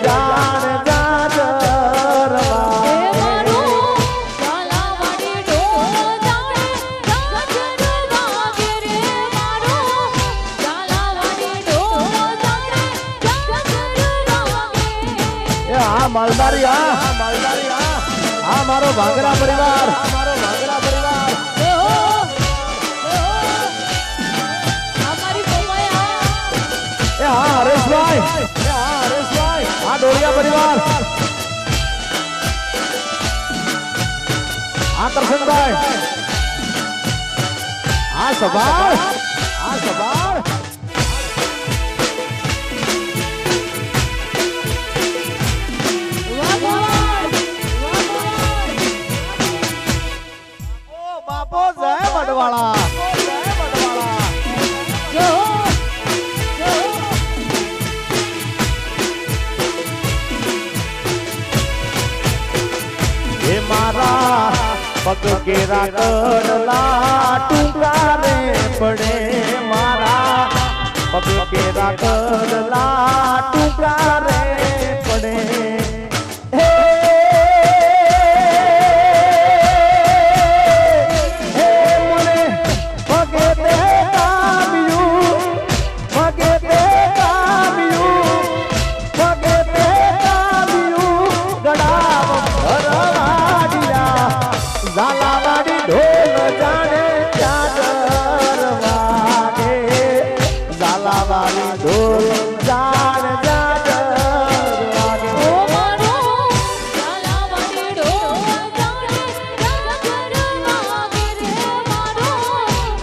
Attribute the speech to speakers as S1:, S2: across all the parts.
S1: જાણ જાજરવા માલદારી આ મારો ભાંગરા પરિવાર હરેશભાઈ આ ડોળિયા પરિવાર આ કરશનભાઈ આ સભાળ पग के राकड़ला टूका रे पड़े मारा पग के राकड़ला टूका रे पड़े ઝાલાવાડી ઢોલ જાણે જાજરવાગે ઝાલાવાડી ઢોલ જાણે જાજરવાગે
S2: ઓ મારો ઝાલાવાડી ઢોલ જાણે જાજરવાગે રે મારો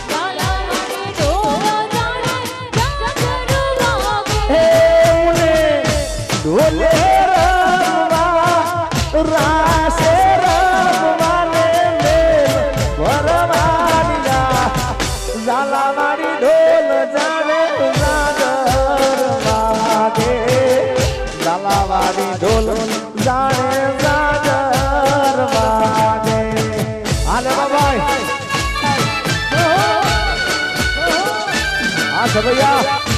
S2: ઝાલાવાડી ઢોલ જાણે જાજરવાગે
S1: હે મુને ઢોલે રમવા રાસે ઝાલાવાડી ઢોલ જાણે જાજરવાગે ઝાલાવાડી ઢોલ જાણે જાજરવાગે હાલે બાબાઈ આ સભૈયા